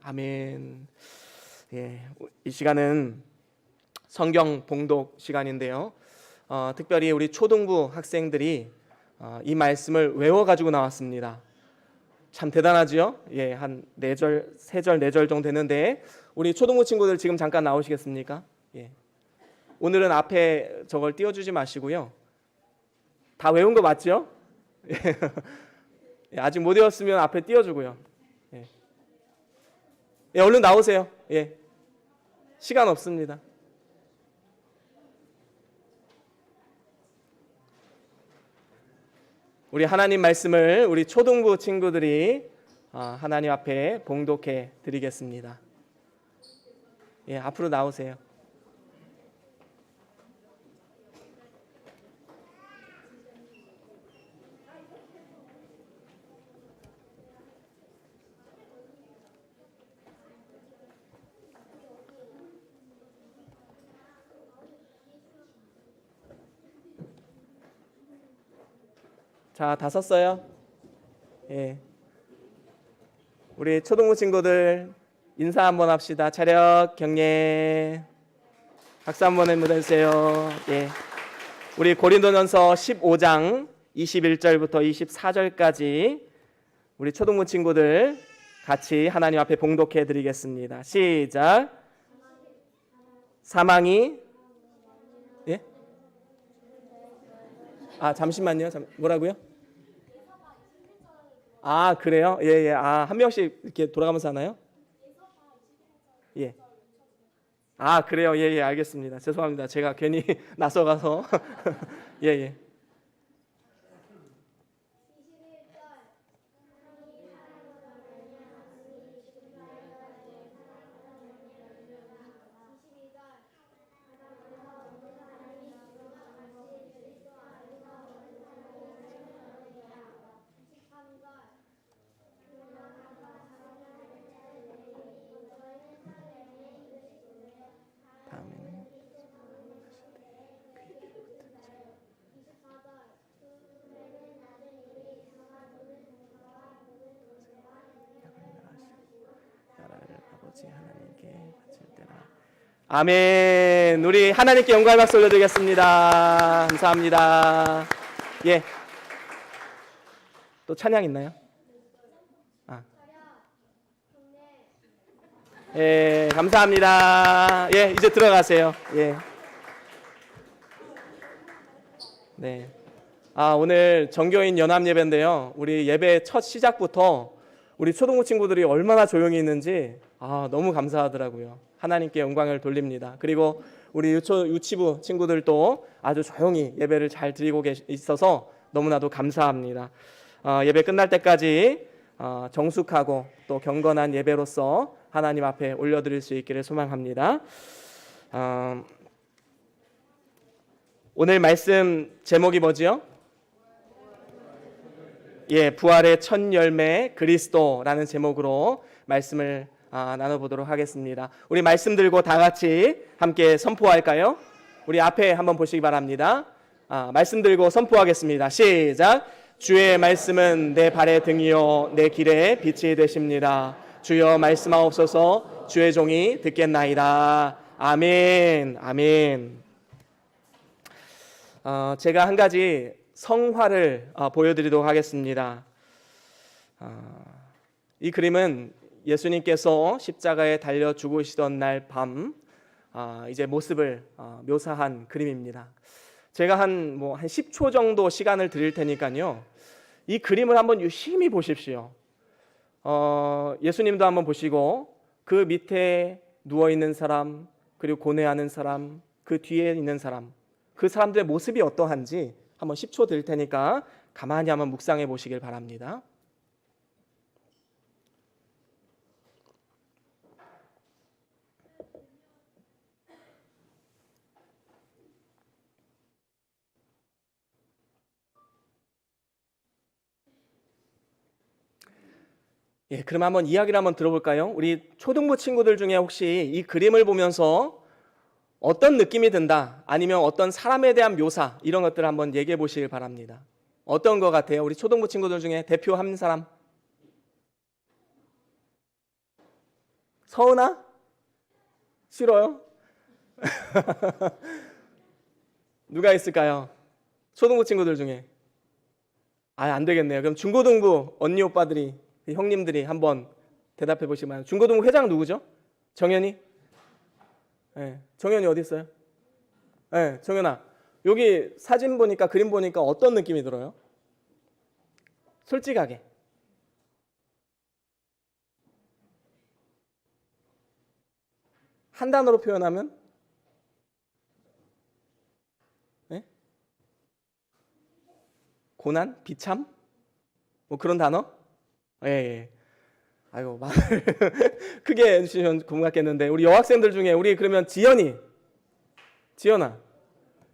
아멘. 예, 이 시간은 성경 봉독 시간인데요. 특별히 우리 초등부 학생들이 이 말씀을 외워가지고 나왔습니다. 참 대단하죠? 예, 한 4절, 3절, 4절 정도 되는데 우리 초등부 친구들 지금 잠깐 나오시겠습니까? 예. 오늘은 앞에 저걸 띄워주지 마시고요. 다 외운 거 맞죠? 예, 아직 못 외웠으면 앞에 띄워주고요. 예. 예, 얼른 나오세요. 예. 시간 없습니다. 우리 하나님 말씀을 우리 초등부 친구들이 하나님 앞에 봉독해 드리겠습니다. 예, 앞으로 나오세요. 자, 다 썼어요? 예. 우리 초등부 친구들 인사 한번 합시다. 차렷, 경례. 박수 한번 해주세요. 예. 우리 고린도전서 15장 21절부터 24절까지 우리 초등부 친구들 같이 하나님 앞에 봉독해 드리겠습니다. 시작. 사망이 예? 잠시만요. 뭐라고요? 그래요? 예. 한 명씩 이렇게 돌아가면서 하나요? 예. 그래요? 예, 알겠습니다. 죄송합니다. 제가 괜히 나서가서. 예. 아멘. 우리 하나님께 영광의 박수 올려드리겠습니다. 감사합니다. 예. 또 찬양 있나요? 예, 감사합니다. 예, 이제 들어가세요. 예. 네. 오늘 정교인 연합 예배인데요. 우리 예배 첫 시작부터 우리 초등부 친구들이 얼마나 조용히 있는지 너무 감사하더라고요. 하나님께 영광을 돌립니다. 그리고 우리 유치부 친구들도 아주 조용히 예배를 잘 드리고 있어서 너무나도 감사합니다. 예배 끝날 때까지 정숙하고 또 경건한 예배로서 하나님 앞에 올려드릴 수 있기를 소망합니다. 오늘 말씀 제목이 뭐지요? 예, 부활의 첫 열매 그리스도라는 제목으로 말씀을 나눠보도록 하겠습니다. 우리 말씀 들고 다 같이 함께 선포할까요? 우리 앞에 한번 보시기 바랍니다. 말씀 들고 선포하겠습니다. 시작. 주의 말씀은 내 발의 등이요 내 길의 빛이 되십니다. 주여 말씀하옵소서. 주의 종이 듣겠나이다. 아멘. 아멘. 제가 한 가지 성화를 보여드리도록 하겠습니다. 이 그림은 예수님께서 십자가에 달려 죽으시던 날 밤 이제 모습을 묘사한 그림입니다. 제가 한 10초 정도 시간을 드릴 테니까요. 이 그림을 한번 유심히 보십시오. 예수님도 한번 보시고 그 밑에 누워 있는 사람, 그리고 고뇌하는 사람, 그 뒤에 있는 사람, 그 사람들의 모습이 어떠한지 한번 10초 드릴 테니까 가만히 한번 묵상해 보시길 바랍니다. 예, 그럼 한번 이야기를 한번 들어볼까요? 우리 초등부 친구들 중에 혹시 이 그림을 보면서 어떤 느낌이 든다, 아니면 어떤 사람에 대한 묘사, 이런 것들을 한번 얘기해 보시길 바랍니다. 어떤 것 같아요? 우리 초등부 친구들 중에 대표 한 사람? 서은아? 싫어요? 누가 있을까요? 초등부 친구들 중에. 안 되겠네요. 그럼 중고등부 언니 오빠들이, 형님들이 한번 대답해 보시면. 중고등부 회장 누구죠? 정현이? 네, 정현이 어디 있어요? 네, 정현아. 여기 사진 보니까, 그림 보니까 어떤 느낌이 들어요? 솔직하게. 한 단어로 표현하면? 네? 고난? 비참? 뭐 그런 단어? 예, 예. 아이고, 말을 크게 해주시면 고맙겠는데, 우리 여학생들 중에 우리 그러면 지연아,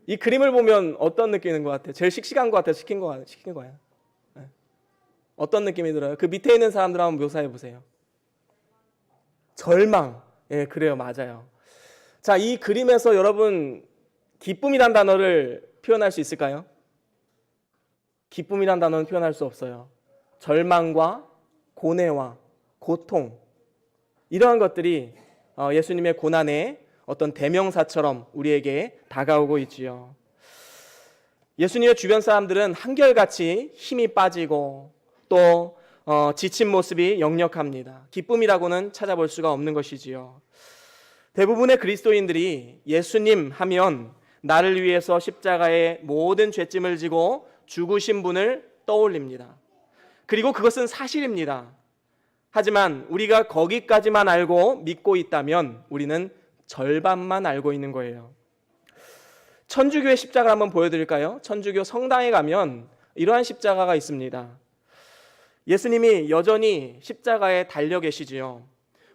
이 그림을 보면 어떤 느낌이 드는 것 같아? 제일 씩씩한 것 같아? 시킨 거야? 네. 어떤 느낌이 들어요? 그 밑에 있는 사람들 한번 묘사해 보세요. 절망. 예, 그래요. 맞아요. 자, 이 그림에서 여러분 기쁨이란 단어를 표현할 수 있을까요? 기쁨이란 단어는 표현할 수 없어요. 절망과 고뇌와 고통, 이러한 것들이 예수님의 고난의 어떤 대명사처럼 우리에게 다가오고 있지요. 예수님의 주변 사람들은 한결같이 힘이 빠지고 또 지친 모습이 역력합니다. 기쁨이라고는 찾아볼 수가 없는 것이지요. 대부분의 그리스도인들이 예수님 하면 나를 위해서 십자가에 모든 죄짐을 지고 죽으신 분을 떠올립니다. 그리고 그것은 사실입니다. 하지만 우리가 거기까지만 알고 믿고 있다면 우리는 절반만 알고 있는 거예요. 천주교의 십자가를 한번 보여드릴까요? 천주교 성당에 가면 이러한 십자가가 있습니다. 예수님이 여전히 십자가에 달려 계시지요.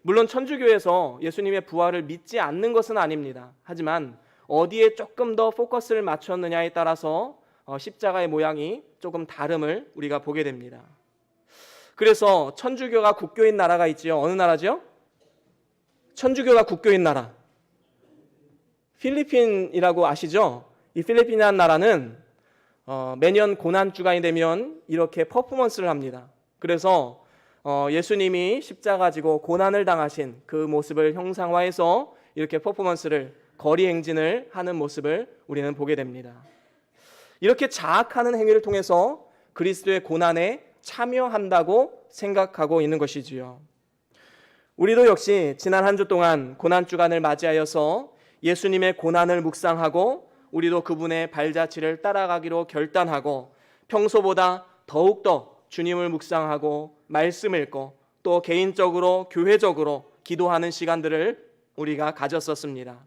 물론 천주교에서 예수님의 부활을 믿지 않는 것은 아닙니다. 하지만 어디에 조금 더 포커스를 맞췄느냐에 따라서 십자가의 모양이 조금 다름을 우리가 보게 됩니다. 그래서 천주교가 국교인 나라가 있지요. 어느 나라죠? 천주교가 국교인 나라. 필리핀이라고 아시죠? 이 필리핀이라는 나라는 매년 고난주간이 되면 이렇게 퍼포먼스를 합니다. 그래서 예수님이 십자가 지고 고난을 당하신 그 모습을 형상화해서 이렇게 퍼포먼스를, 거리 행진을 하는 모습을 우리는 보게 됩니다. 이렇게 자학하는 행위를 통해서 그리스도의 고난에 참여한다고 생각하고 있는 것이지요. 우리도 역시 지난 한 주 동안 고난주간을 맞이하여서 예수님의 고난을 묵상하고 우리도 그분의 발자취를 따라가기로 결단하고 평소보다 더욱더 주님을 묵상하고 말씀 읽고 또 개인적으로 교회적으로 기도하는 시간들을 우리가 가졌었습니다.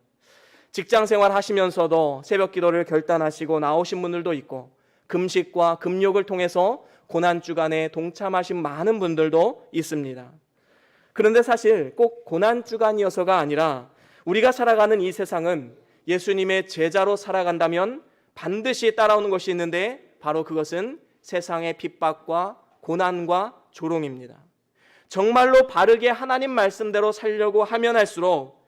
직장 생활 하시면서도 새벽 기도를 결단하시고 나오신 분들도 있고 금식과 금욕을 통해서 고난주간에 동참하신 많은 분들도 있습니다. 그런데 사실 꼭 고난주간이어서가 아니라 우리가 살아가는 이 세상은 예수님의 제자로 살아간다면 반드시 따라오는 것이 있는데 바로 그것은 세상의 핍박과 고난과 조롱입니다. 정말로 바르게 하나님 말씀대로 살려고 하면 할수록,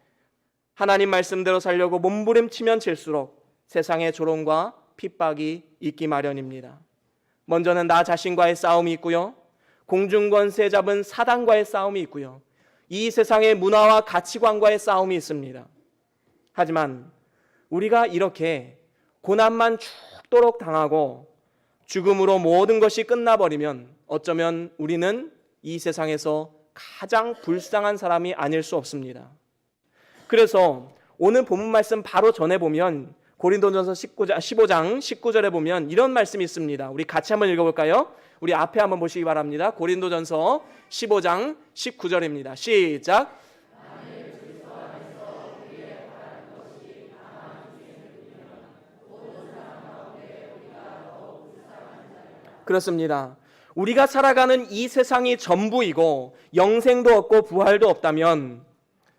하나님 말씀대로 살려고 몸부림치면 칠수록 세상의 조롱과 핍박이 있기 마련입니다. 먼저는 나 자신과의 싸움이 있고요. 공중권세 잡은 사단과의 싸움이 있고요. 이 세상의 문화와 가치관과의 싸움이 있습니다. 하지만 우리가 이렇게 고난만 죽도록 당하고 죽음으로 모든 것이 끝나버리면 어쩌면 우리는 이 세상에서 가장 불쌍한 사람이 아닐 수 없습니다. 그래서 오늘 본문 말씀 바로 전에 보면 고린도전서 15장 19절에 보면 이런 말씀이 있습니다. 우리 같이 한번 읽어볼까요? 우리 앞에 한번 보시기 바랍니다. 고린도전서 15장 19절입니다. 시작. 그렇습니다. 우리가 살아가는 이 세상이 전부이고 영생도 없고 부활도 없다면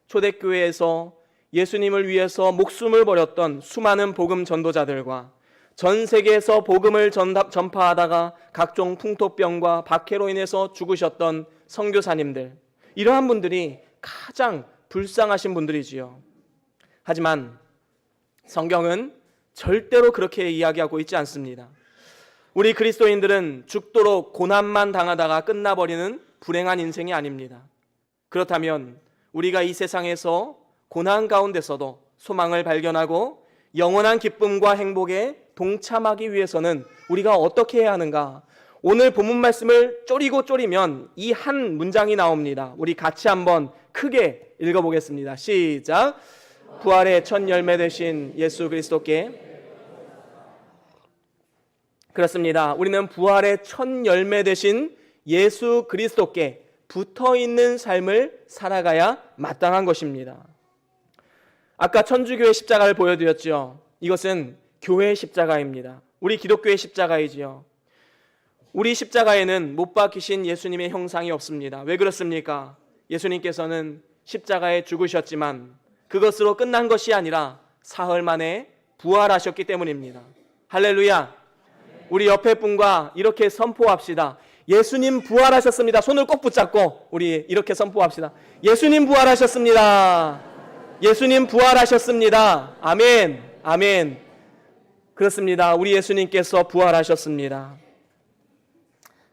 초대교회에서 예수님을 위해서 목숨을 버렸던 수많은 복음 전도자들과 전 세계에서 복음을 전파하다가 각종 풍토병과 박해로 인해서 죽으셨던 선교사님들, 이러한 분들이 가장 불쌍하신 분들이지요. 하지만 성경은 절대로 그렇게 이야기하고 있지 않습니다. 우리 그리스도인들은 죽도록 고난만 당하다가 끝나버리는 불행한 인생이 아닙니다. 그렇다면 우리가 이 세상에서 고난 가운데서도 소망을 발견하고 영원한 기쁨과 행복에 동참하기 위해서는 우리가 어떻게 해야 하는가? 오늘 본문 말씀을 쪼리면 이 한 문장이 나옵니다. 우리 같이 한번 크게 읽어보겠습니다. 시작. 부활의 첫 열매 되신 예수 그리스도께. 그렇습니다. 우리는 부활의 첫 열매 되신 예수 그리스도께 붙어있는 삶을 살아가야 마땅한 것입니다. 아까 천주교의 십자가를 보여드렸죠. 이것은 교회의 십자가입니다. 우리 기독교의 십자가이지요. 우리 십자가에는 못 박히신 예수님의 형상이 없습니다. 왜 그렇습니까? 예수님께서는 십자가에 죽으셨지만 그것으로 끝난 것이 아니라 사흘 만에 부활하셨기 때문입니다. 할렐루야. 우리 옆에 분과 이렇게 선포합시다. 예수님 부활하셨습니다. 손을 꼭 붙잡고 우리 이렇게 선포합시다. 예수님 부활하셨습니다. 예수님 부활하셨습니다. 아멘. 아멘. 그렇습니다. 우리 예수님께서 부활하셨습니다.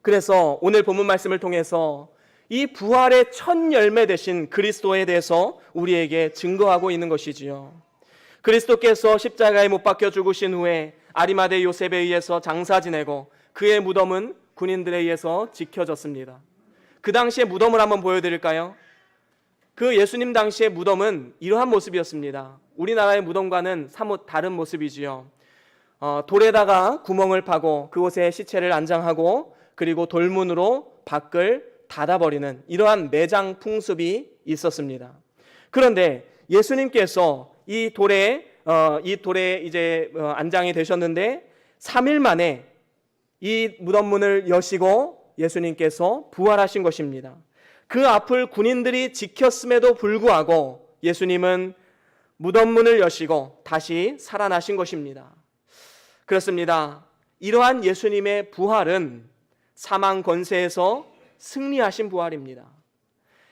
그래서 오늘 본문 말씀을 통해서 이 부활의 첫 열매 되신 그리스도에 대해서 우리에게 증거하고 있는 것이지요. 그리스도께서 십자가에 못 박혀 죽으신 후에 아리마대 요셉에 의해서 장사 지내고 그의 무덤은 군인들에 의해서 지켜졌습니다. 그 당시의 무덤을 한번 보여드릴까요? 그 예수님 당시의 무덤은 이러한 모습이었습니다. 우리나라의 무덤과는 사뭇 다른 모습이지요. 돌에다가 구멍을 파고 그곳에 시체를 안장하고 그리고 돌문으로 밖을 닫아버리는 이러한 매장 풍습이 있었습니다. 그런데 예수님께서 이 돌에 이제 안장이 되셨는데 3일 만에 이 무덤문을 여시고 예수님께서 부활하신 것입니다. 그 앞을 군인들이 지켰음에도 불구하고 예수님은 무덤문을 여시고 다시 살아나신 것입니다. 그렇습니다. 이러한 예수님의 부활은 사망 권세에서 승리하신 부활입니다.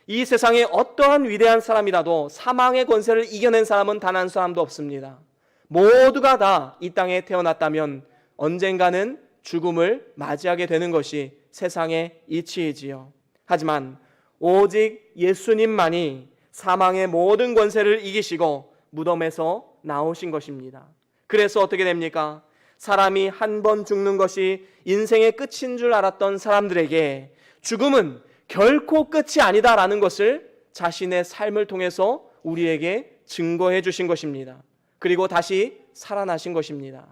이 세상에 어떠한 위대한 사람이라도 사망의 권세를 이겨낸 사람은 단 한 사람도 없습니다. 모두가 다 이 땅에 태어났다면 언젠가는 죽음을 맞이하게 되는 것이 세상의 이치이지요. 하지만 오직 예수님만이 사망의 모든 권세를 이기시고 무덤에서 나오신 것입니다. 그래서 어떻게 됩니까? 사람이 한 번 죽는 것이 인생의 끝인 줄 알았던 사람들에게 죽음은 결코 끝이 아니다라는 것을 자신의 삶을 통해서 우리에게 증거해 주신 것입니다. 그리고 다시 살아나신 것입니다.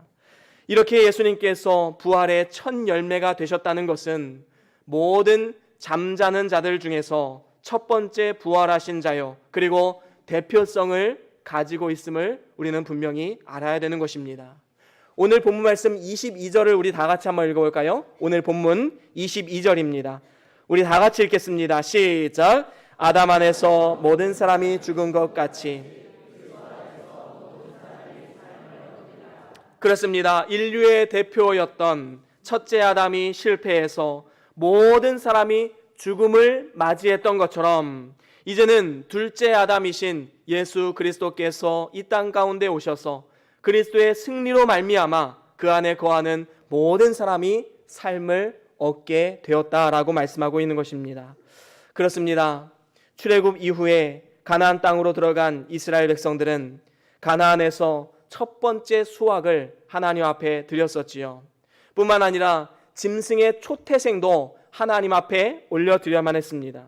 이렇게 예수님께서 부활의 첫 열매가 되셨다는 것은 모든 잠자는 자들 중에서 첫 번째 부활하신 자요, 그리고 대표성을 가지고 있음을 우리는 분명히 알아야 되는 것입니다. 오늘 본문 말씀 22절을 우리 다 같이 한번 읽어볼까요? 오늘 본문 22절입니다. 우리 다 같이 읽겠습니다. 시작. 아담 안에서 모든 사람이 죽은 것 같이. 그렇습니다. 인류의 대표였던 첫째 아담이 실패해서 모든 사람이 죽음을 맞이했던 것처럼 이제는 둘째 아담이신 예수 그리스도께서 이 땅 가운데 오셔서 그리스도의 승리로 말미암아 그 안에 거하는 모든 사람이 삶을 얻게 되었다라고 말씀하고 있는 것입니다. 그렇습니다. 출애굽 이후에 가나안 땅으로 들어간 이스라엘 백성들은 가나안에서 첫 번째 수확을 하나님 앞에 드렸었지요. 뿐만 아니라 짐승의 초태생도 하나님 앞에 올려드려야만 했습니다.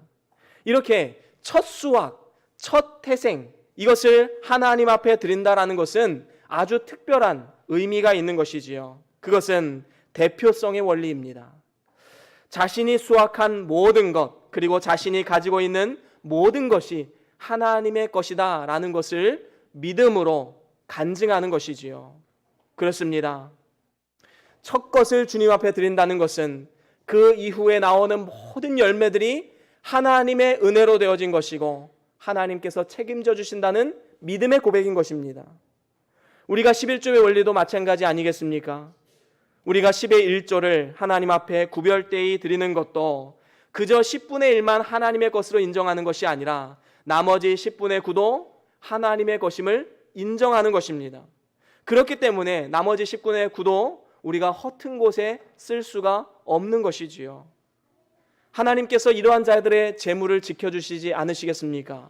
이렇게 첫 수확, 첫 태생, 이것을 하나님 앞에 드린다라는 것은 아주 특별한 의미가 있는 것이지요. 그것은 대표성의 원리입니다. 자신이 수확한 모든 것, 그리고 자신이 가지고 있는 모든 것이 하나님의 것이다 라는 것을 믿음으로 간증하는 것이지요. 그렇습니다. 첫 것을 주님 앞에 드린다는 것은 그 이후에 나오는 모든 열매들이 하나님의 은혜로 되어진 것이고 하나님께서 책임져 주신다는 믿음의 고백인 것입니다. 우리가 11조의 원리도 마찬가지 아니겠습니까? 우리가 10의 1조를 하나님 앞에 구별되이 드리는 것도 그저 10분의 1만 하나님의 것으로 인정하는 것이 아니라 나머지 10분의 9도 하나님의 것임을 인정하는 것입니다. 그렇기 때문에 나머지 10분의 9도 우리가 허튼 곳에 쓸 수가 없는 것이지요. 하나님께서 이러한 자들의 재물을 지켜주시지 않으시겠습니까?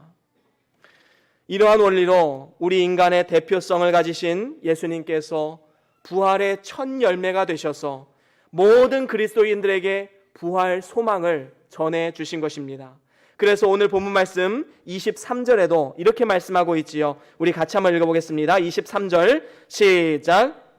이러한 원리로 우리 인간의 대표성을 가지신 예수님께서 부활의 첫 열매가 되셔서 모든 그리스도인들에게 부활 소망을 전해 주신 것입니다. 그래서 오늘 본문 말씀 23절에도 이렇게 말씀하고 있지요. 우리 같이 한번 읽어보겠습니다. 23절 시작.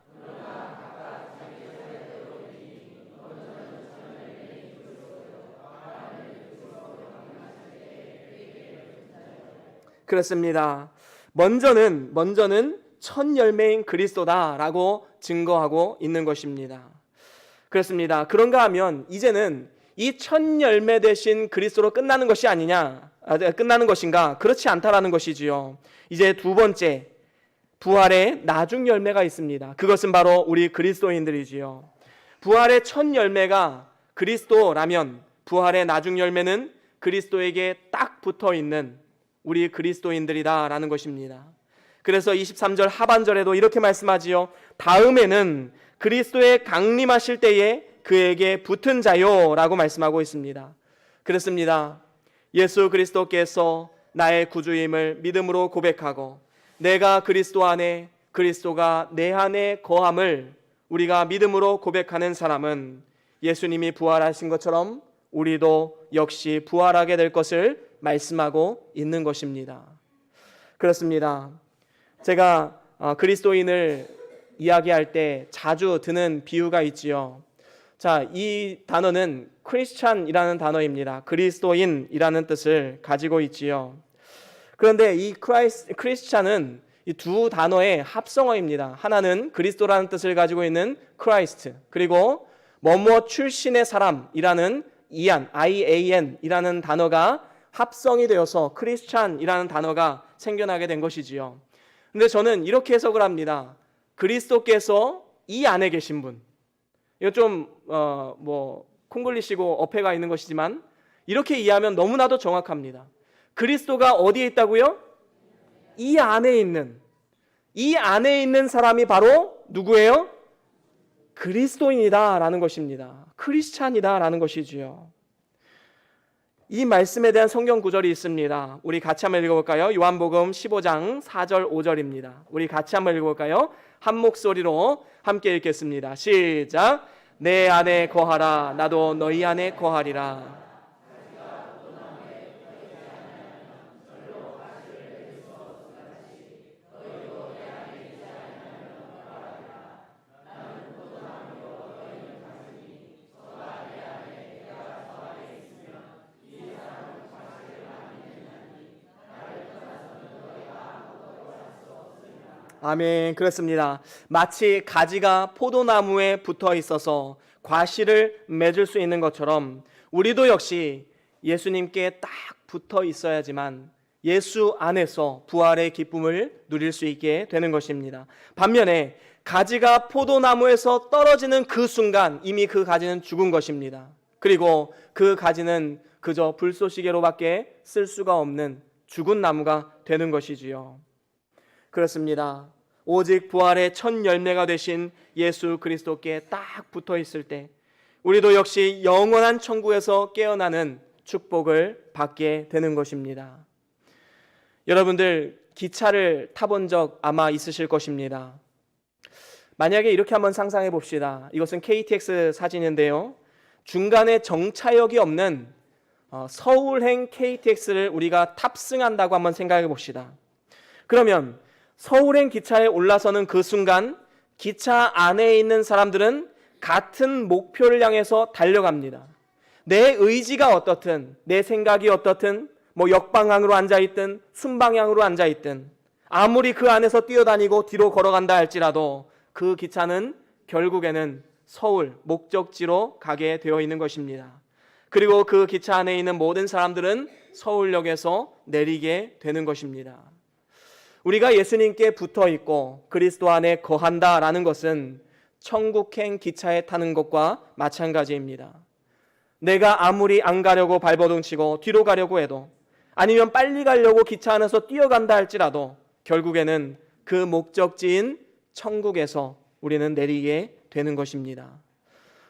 그렇습니다. 먼저는 첫 열매인 그리스도다라고 증거하고 있는 것입니다. 그렇습니다. 그런가 하면 이제는 이 첫 열매 되신 그리스도로 끝나는 것이 끝나는 것인가? 그렇지 않다라는 것이지요. 이제 두 번째 부활의 나중 열매가 있습니다. 그것은 바로 우리 그리스도인들이지요. 부활의 첫 열매가 그리스도라면 부활의 나중 열매는 그리스도에게 딱 붙어 있는 우리 그리스도인들이다라는 것입니다. 그래서 23절 하반절에도 이렇게 말씀하지요. 다음에는 그리스도의 강림하실 때에 그에게 붙은 자요라고 말씀하고 있습니다. 그렇습니다. 예수 그리스도께서 나의 구주임을 믿음으로 고백하고 내가 그리스도 안에 그리스도가 내 안에 거함을 우리가 믿음으로 고백하는 사람은 예수님이 부활하신 것처럼 우리도 역시 부활하게 될 것을 말씀하고 있는 것입니다. 그렇습니다. 제가 그리스도인을 이야기할 때 자주 드는 비유가 있지요. 자, 이 단어는 크리스찬이라는 단어입니다. 그리스도인이라는 뜻을 가지고 있지요. 그런데 이 크리스찬은 이 두 단어의 합성어입니다. 하나는 그리스도라는 뜻을 가지고 있는 크라이스트, 그리고 뭐뭐 출신의 사람이라는 IAN이라는 단어가 합성이 되어서 크리스찬이라는 단어가 생겨나게 된 것이지요. 근데 저는 이렇게 해석을 합니다. 그리스도께서 이 안에 계신 분. 이거 좀 콩글리시고 어폐가 있는 것이지만 이렇게 이해하면 너무나도 정확합니다. 그리스도가 어디에 있다고요? 이 안에 있는 사람이 바로 누구예요? 그리스도인이다라는 것입니다. 크리스찬이다라는 것이지요. 이 말씀에 대한 성경 구절이 있습니다. 우리 같이 한번 읽어볼까요? 요한복음 15장 4절 5절입니다. 우리 같이 한번 읽어볼까요? 한 목소리로 함께 읽겠습니다. 시작. 내 안에 거하라. 나도 너희 안에 거하리라. 아멘. 그렇습니다. 마치 가지가 포도나무에 붙어 있어서 과실을 맺을 수 있는 것처럼 우리도 역시 예수님께 딱 붙어 있어야지만 예수 안에서 부활의 기쁨을 누릴 수 있게 되는 것입니다. 반면에 가지가 포도나무에서 떨어지는 그 순간 이미 그 가지는 죽은 것입니다. 그리고 그 가지는 그저 불쏘시개로밖에 쓸 수가 없는 죽은 나무가 되는 것이지요. 그렇습니다. 오직 부활의 첫 열매가 되신 예수 그리스도께 딱 붙어 있을 때 우리도 역시 영원한 천국에서 깨어나는 축복을 받게 되는 것입니다. 여러분들 기차를 타본 적 아마 있으실 것입니다. 만약에 이렇게 한번 상상해 봅시다. 이것은 KTX 사진인데요. 중간에 정차역이 없는 서울행 KTX를 우리가 탑승한다고 한번 생각해 봅시다. 그러면 서울행 기차에 올라서는 그 순간 기차 안에 있는 사람들은 같은 목표를 향해서 달려갑니다. 내 의지가 어떻든, 내 생각이 어떻든, 역방향으로 앉아있든 순방향으로 앉아있든 아무리 그 안에서 뛰어다니고 뒤로 걸어간다 할지라도 그 기차는 결국에는 서울 목적지로 가게 되어 있는 것입니다. 그리고 그 기차 안에 있는 모든 사람들은 서울역에서 내리게 되는 것입니다. 우리가 예수님께 붙어 있고 그리스도 안에 거한다라는 것은 천국행 기차에 타는 것과 마찬가지입니다. 내가 아무리 안 가려고 발버둥치고 뒤로 가려고 해도 아니면 빨리 가려고 기차 안에서 뛰어간다 할지라도 결국에는 그 목적지인 천국에서 우리는 내리게 되는 것입니다.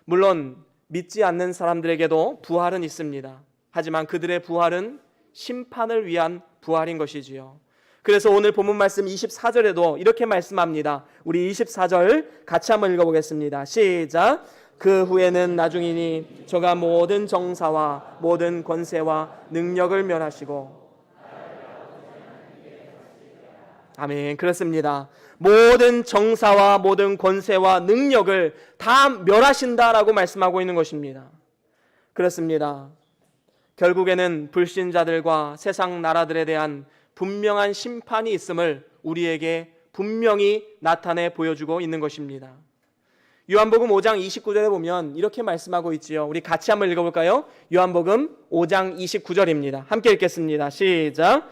물론 믿지 않는 사람들에게도 부활은 있습니다. 하지만 그들의 부활은 심판을 위한 부활인 것이지요. 그래서 오늘 본문 말씀 24절에도 이렇게 말씀합니다. 우리 24절 같이 한번 읽어보겠습니다. 시작. 그 후에는 나중이니 저가 모든 정사와 모든 권세와 능력을 멸하시고. 아멘. 그렇습니다. 모든 정사와 모든 권세와 능력을 다 멸하신다라고 말씀하고 있는 것입니다. 그렇습니다. 결국에는 불신자들과 세상 나라들에 대한 분명한 심판이 있음을 우리에게 분명히 나타내 보여주고 있는 것입니다. 요한복음 5장 29절에 보면 이렇게 말씀하고 있지요. 우리 같이 한번 읽어볼까요? 요한복음 5장 29절입니다. 함께 읽겠습니다. 시작.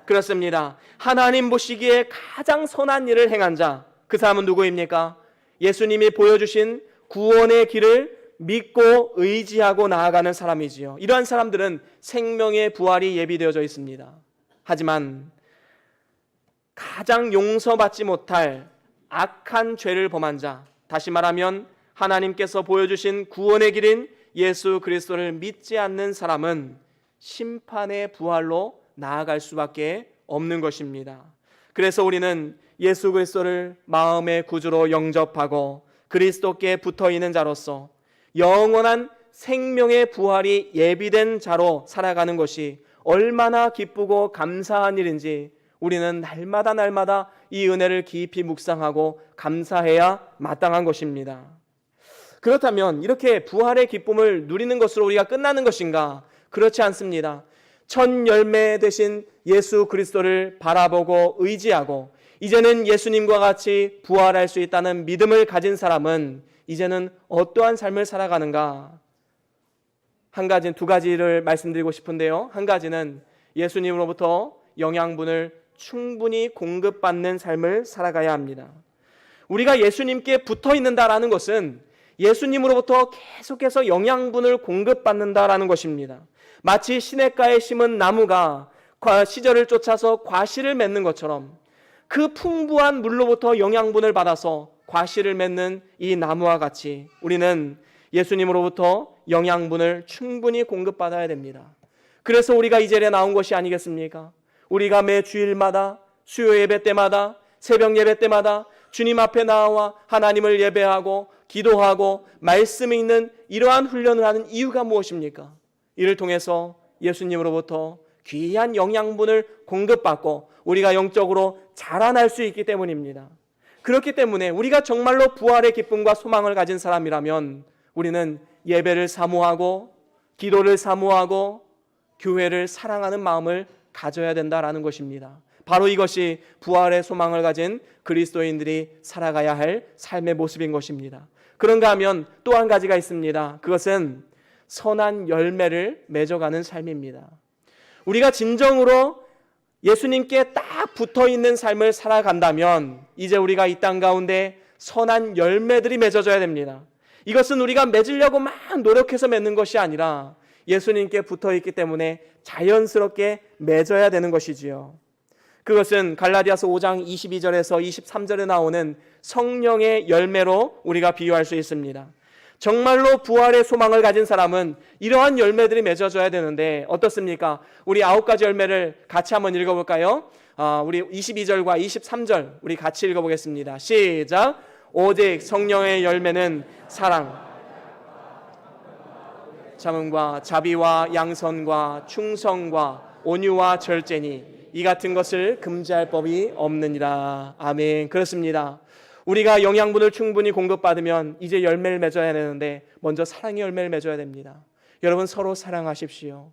그렇습니다. 하나님 보시기에 가장 선한 일을 행한 자, 그 사람은 누구입니까? 예수님이 보여주신 구원의 길을 믿고 의지하고 나아가는 사람이지요. 이러한 사람들은 생명의 부활이 예비되어져 있습니다. 하지만 가장 용서받지 못할 악한 죄를 범한 자, 다시 말하면 하나님께서 보여주신 구원의 길인 예수 그리스도를 믿지 않는 사람은 심판의 부활로 나아갈 수밖에 없는 것입니다. 그래서 우리는 예수 그리스도를 마음의 구주로 영접하고 그리스도께 붙어있는 자로서 영원한 생명의 부활이 예비된 자로 살아가는 것이 얼마나 기쁘고 감사한 일인지 우리는 날마다 이 은혜를 깊이 묵상하고 감사해야 마땅한 것입니다. 그렇다면 이렇게 부활의 기쁨을 누리는 것으로 우리가 끝나는 것인가? 그렇지 않습니다. 첫 열매 되신 예수 그리스도를 바라보고 의지하고 이제는 예수님과 같이 부활할 수 있다는 믿음을 가진 사람은 이제는 어떠한 삶을 살아가는가? 두 가지를 말씀드리고 싶은데요. 한 가지는 예수님으로부터 영양분을 충분히 공급받는 삶을 살아가야 합니다. 우리가 예수님께 붙어 있는다라는 것은 예수님으로부터 계속해서 영양분을 공급받는다라는 것입니다. 마치 시냇가에 심은 나무가 시절을 쫓아서 과실을 맺는 것처럼 그 풍부한 물로부터 영양분을 받아서 과실을 맺는 이 나무와 같이 우리는 예수님으로부터 영양분을 충분히 공급받아야 됩니다. 그래서 우리가 이 자리에 나온 것이 아니겠습니까? 우리가 매 주일마다 수요 예배 때마다 새벽 예배 때마다 주님 앞에 나와 하나님을 예배하고 기도하고 말씀 읽는 이러한 훈련을 하는 이유가 무엇입니까? 이를 통해서 예수님으로부터 귀한 영양분을 공급받고 우리가 영적으로 자라날 수 있기 때문입니다. 그렇기 때문에 우리가 정말로 부활의 기쁨과 소망을 가진 사람이라면 우리는 예배를 사모하고 기도를 사모하고 교회를 사랑하는 마음을 가져야 된다라는 것입니다. 바로 이것이 부활의 소망을 가진 그리스도인들이 살아가야 할 삶의 모습인 것입니다. 그런가 하면 또 한 가지가 있습니다. 그것은 선한 열매를 맺어가는 삶입니다. 우리가 진정으로 예수님께 딱 붙어있는 삶을 살아간다면 이제 우리가 이 땅 가운데 선한 열매들이 맺어져야 됩니다. 이것은 우리가 맺으려고 막 노력해서 맺는 것이 아니라 예수님께 붙어있기 때문에 자연스럽게 맺어야 되는 것이지요. 그것은 갈라디아서 5장 22절에서 23절에 나오는 성령의 열매로 우리가 비유할 수 있습니다. 정말로 부활의 소망을 가진 사람은 이러한 열매들이 맺어져야 되는데 어떻습니까? 우리 9가지 열매를 같이 한번 읽어볼까요? 우리 22절과 23절 우리 같이 읽어보겠습니다. 시작. 오직 성령의 열매는 사랑, 참음과 자비와 양선과 충성과 온유와 절제니 이 같은 것을 금지할 법이 없느니라. 아멘. 그렇습니다. 우리가 영양분을 충분히 공급받으면 이제 열매를 맺어야 되는데 먼저 사랑의 열매를 맺어야 됩니다. 여러분 서로 사랑하십시오.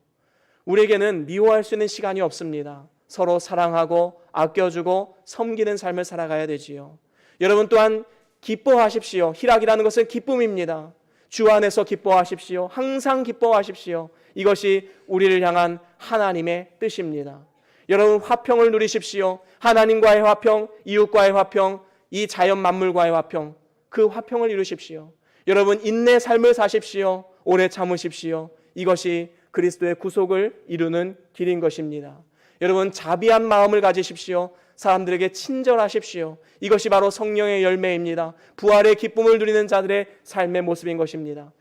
우리에게는 미워할 수 있는 시간이 없습니다. 서로 사랑하고 아껴주고 섬기는 삶을 살아가야 되지요. 여러분 또한 기뻐하십시오. 희락이라는 것은 기쁨입니다. 주 안에서 기뻐하십시오. 항상 기뻐하십시오. 이것이 우리를 향한 하나님의 뜻입니다. 여러분 화평을 누리십시오. 하나님과의 화평, 이웃과의 화평, 이 자연 만물과의 화평, 그 화평을 이루십시오. 여러분 인내 삶을 사십시오. 오래 참으십시오. 이것이 그리스도의 구속을 이루는 길인 것입니다. 여러분 자비한 마음을 가지십시오. 사람들에게 친절하십시오. 이것이 바로 성령의 열매입니다. 부활의 기쁨을 누리는 자들의 삶의 모습인 것입니다.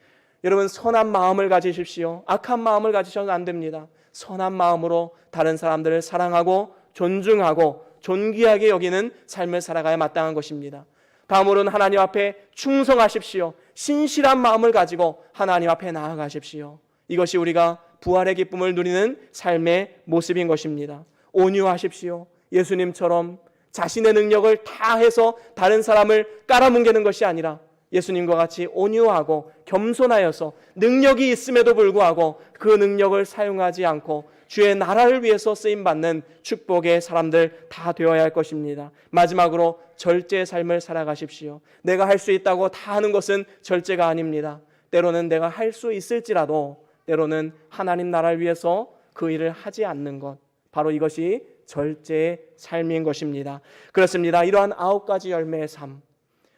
여러분, 선한 마음을 가지십시오. 악한 마음을 가지셔도 안 됩니다. 선한 마음으로 다른 사람들을 사랑하고 존중하고 존귀하게 여기는 삶을 살아가야 마땅한 것입니다. 다음으로는 하나님 앞에 충성하십시오. 신실한 마음을 가지고 하나님 앞에 나아가십시오. 이것이 우리가 부활의 기쁨을 누리는 삶의 모습인 것입니다. 온유하십시오. 예수님처럼 자신의 능력을 다해서 다른 사람을 깔아뭉개는 것이 아니라 예수님과 같이 온유하고 겸손하여서 능력이 있음에도 불구하고 그 능력을 사용하지 않고 주의 나라를 위해서 쓰임받는 축복의 사람들 다 되어야 할 것입니다. 마지막으로 절제의 삶을 살아가십시오. 내가 할 수 있다고 다 하는 것은 절제가 아닙니다. 때로는 내가 할 수 있을지라도 때로는 하나님 나라를 위해서 그 일을 하지 않는 것, 바로 이것이 절제의 삶인 것입니다. 그렇습니다. 이러한 9가지 열매의 삶,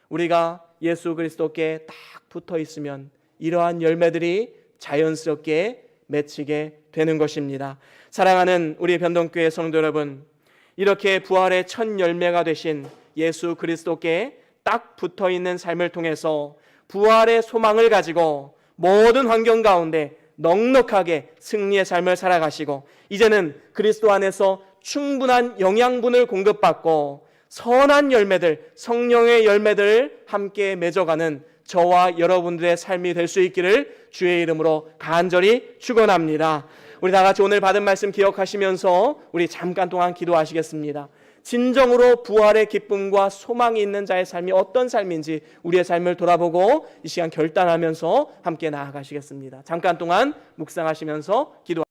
우리가 예수 그리스도께 딱 붙어 있으면 이러한 열매들이 자연스럽게 맺히게 되는 것입니다. 사랑하는 우리 변동교회 성도 여러분, 이렇게 부활의 첫 열매가 되신 예수 그리스도께 딱 붙어 있는 삶을 통해서 부활의 소망을 가지고 모든 환경 가운데 넉넉하게 승리의 삶을 살아가시고, 이제는 그리스도 안에서 충분한 영양분을 공급받고 선한 열매들, 성령의 열매들을 함께 맺어가는 저와 여러분들의 삶이 될 수 있기를 주의 이름으로 간절히 축원합니다. 우리 다 같이 오늘 받은 말씀 기억하시면서 우리 잠깐 동안 기도하시겠습니다. 진정으로 부활의 기쁨과 소망이 있는 자의 삶이 어떤 삶인지 우리의 삶을 돌아보고 이 시간 결단하면서 함께 나아가시겠습니다. 잠깐 동안 묵상하시면서 기도